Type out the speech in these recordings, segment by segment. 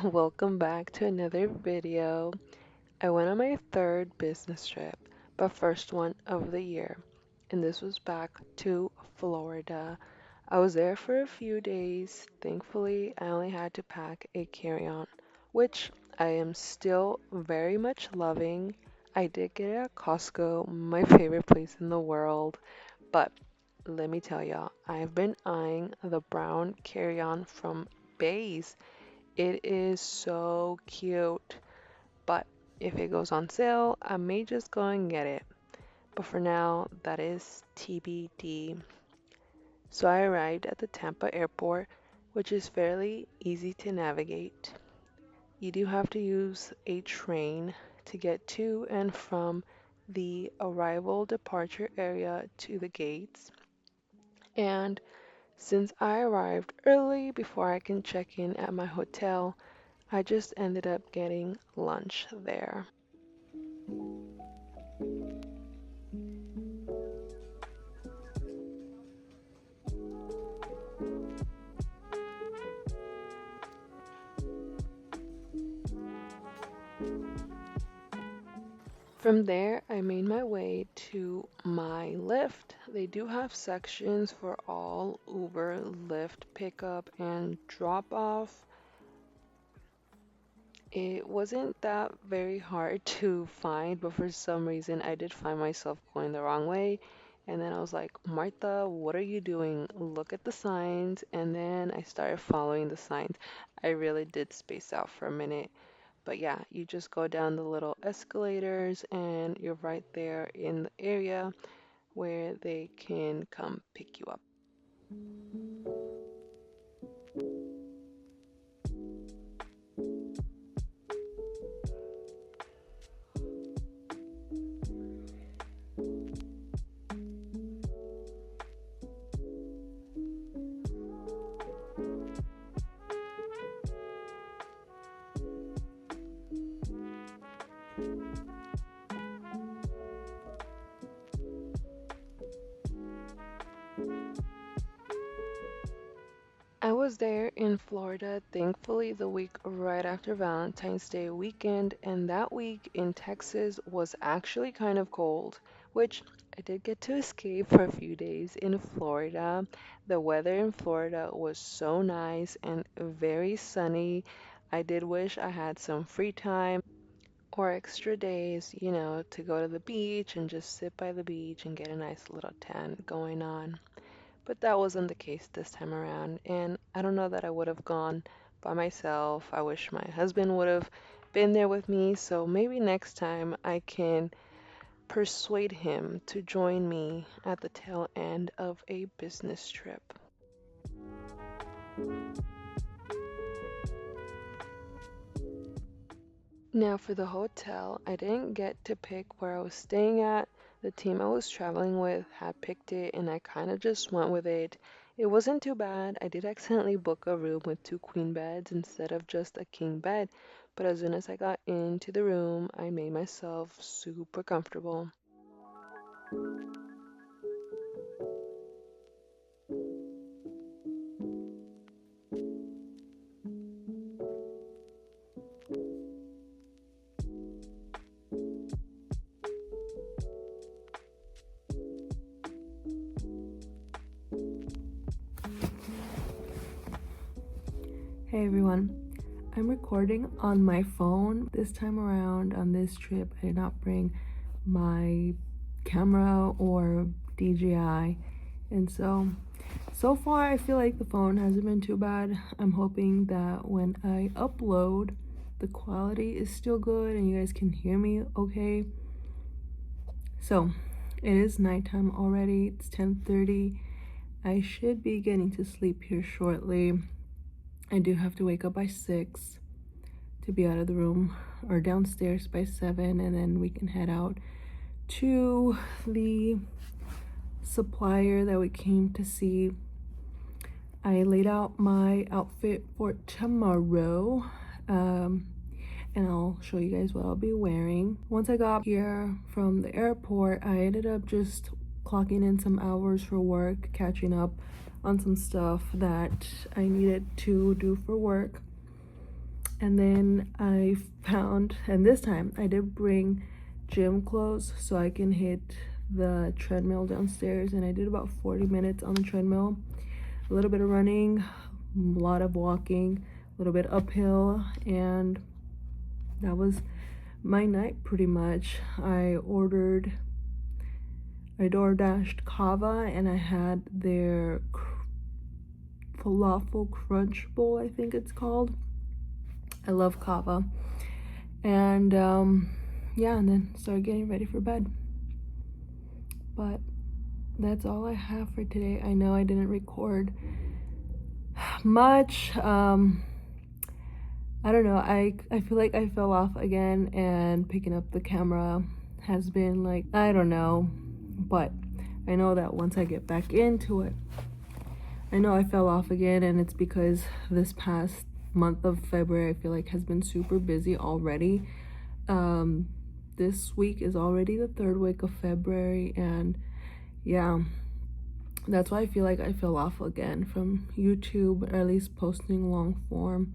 Welcome back to another video. I went on my third business trip, but first one of the year, and this was back to Florida. I was there for a few days. Thankfully, I only had to pack a carry-on, which I am still very much loving. I did get it at Costco, my favorite place in the world, but let me tell y'all, I've been eyeing the brown carry-on from Bays. It is so cute, but if it goes on sale, I may just go and get it. But for now, that is TBD. So I arrived at the Tampa airport, which is fairly easy to navigate. You do have to use a train to get to and from the arrival departure area to the gates. And since I arrived early before I can check in at my hotel, I just ended up getting lunch there. From there, I made my way to my Lyft. They do have sections for all Uber, Lyft pickup, and drop off. It wasn't that very hard to find, but for some reason, I did find myself going the wrong way. And then I was like, Martha, what are you doing? Look at the signs. And then I started following the signs. I really did space out for a minute. But yeah, you just go down the little escalators and you're right there in the area where they can come pick you up. I was there in Florida, thankfully, the week right after Valentine's Day weekend, and that week in Texas was actually kind of cold, which I did get to escape for a few days in Florida. The weather in Florida was so nice and very sunny. I did wish I had some free time or extra days, to go to the beach and just sit by the beach and get a nice little tan going on. But that wasn't the case this time around, and I don't know that I would have gone by myself. I wish my husband would have been there with me, so maybe next time I can persuade him to join me at the tail end of a business trip. Now, for the hotel, I didn't get to pick where I was staying at. The team I was traveling with had picked it, and I kind of just went with it. It wasn't too bad. I did accidentally book a room with two queen beds instead of just a king bed, but as soon as I got into the room, I made myself super comfortable. Hey everyone, I'm recording on my phone. This time around on this trip, I did not bring my camera or DJI, and so far I feel like the phone hasn't been too bad. I'm hoping that when I upload, the quality is still good and you guys can hear me okay. So it is nighttime already. It's 10:30. I should be getting to sleep here shortly. I do have to wake up by 6 to be out of the room, or downstairs by 7, and then we can head out to the supplier that we came to see. I laid out my outfit for tomorrow, and I'll show you guys what I'll be wearing. Once I got here from the airport, I ended up just clocking in some hours for work, catching up on some stuff that I needed to do for work. And then I found, and this time I did bring gym clothes so I can hit the treadmill downstairs. And I did about 40 minutes on the treadmill, a little bit of running, a lot of walking, a little bit uphill, and that was my night pretty much. I door dashed kava, and I had their falafel crunch bowl, I think it's called. I love kava. And yeah, and then started getting ready for bed. But that's all I have for today. I know I didn't record much. I don't know. I feel like I fell off again, and picking up the camera has been like, I don't know. But I know that once I get back into it, I know I fell off again, and it's because this past month of February I feel like has been super busy already. This week is already the third week of February, and yeah, that's why I feel like I fell off again from YouTube, or at least posting long form.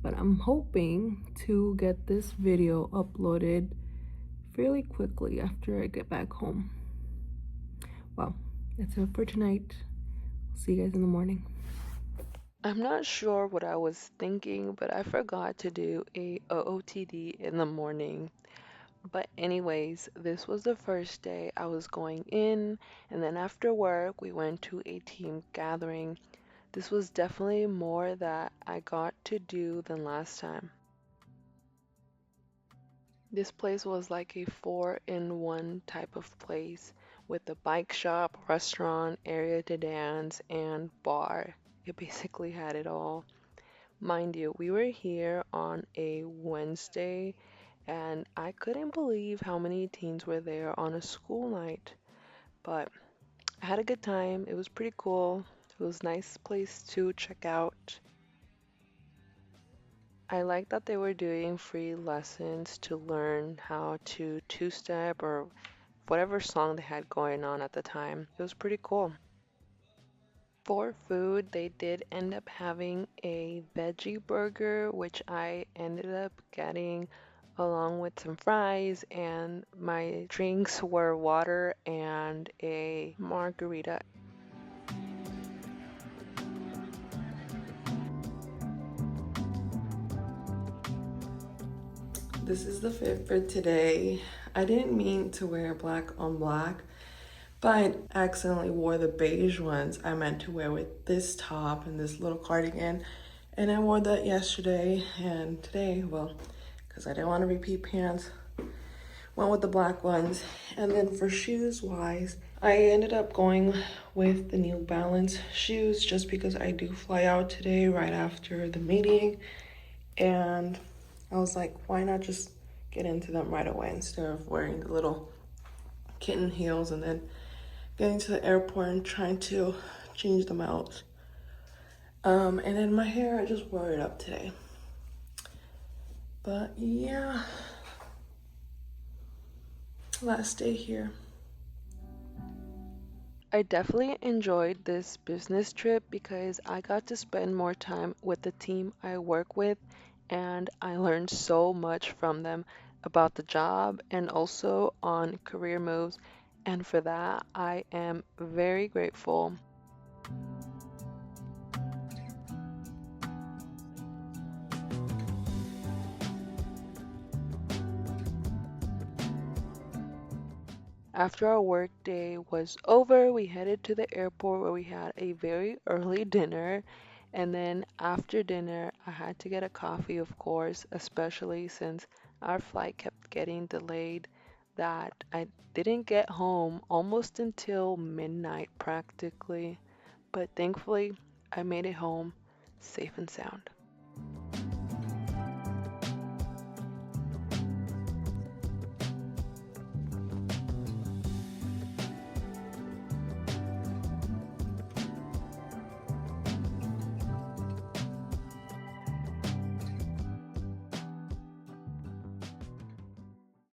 But I'm hoping to get this video uploaded fairly quickly after I get back home. Well, that's it for tonight. See you guys in the morning. I'm not sure what I was thinking, but I forgot to do a OOTD in the morning. But anyways, this was the first day I was going in, and then after work we went to a team gathering. This was definitely more that I got to do than last time. This place was like a four-in-one type of place with a bike shop, restaurant, area to dance, and bar. It basically had it all. Mind you, we were here on a Wednesday, and I couldn't believe how many teens were there on a school night. But I had a good time. It was pretty cool. It was a nice place to check out. I like that they were doing free lessons to learn how to two-step or whatever song they had going on at the time. It was pretty cool. For food, they did end up having a veggie burger, which I ended up getting along with some fries, and my drinks were water and a margarita. This is the fit for today. I didn't mean to wear black on black, but I accidentally wore the beige ones I meant to wear with this top and this little cardigan. And I wore that yesterday, and today, well, because I didn't want to repeat pants, went with the black ones. And then for shoes wise, I ended up going with the New Balance shoes just because I do fly out today right after the meeting. And I was like, why not just get into them right away instead of wearing the little kitten heels and then getting to the airport and trying to change them out. And then my hair, I just wore it up today. But yeah, last day here. I definitely enjoyed this business trip because I got to spend more time with the team I work with, and I learned so much from them about the job and also on career moves. And for that, I am very grateful. After our work day was over, we headed to the airport where we had a very early dinner. And then after dinner, I had to get a coffee, of course, especially since our flight kept getting delayed, that I didn't get home almost until midnight practically. But thankfully, I made it home safe and sound.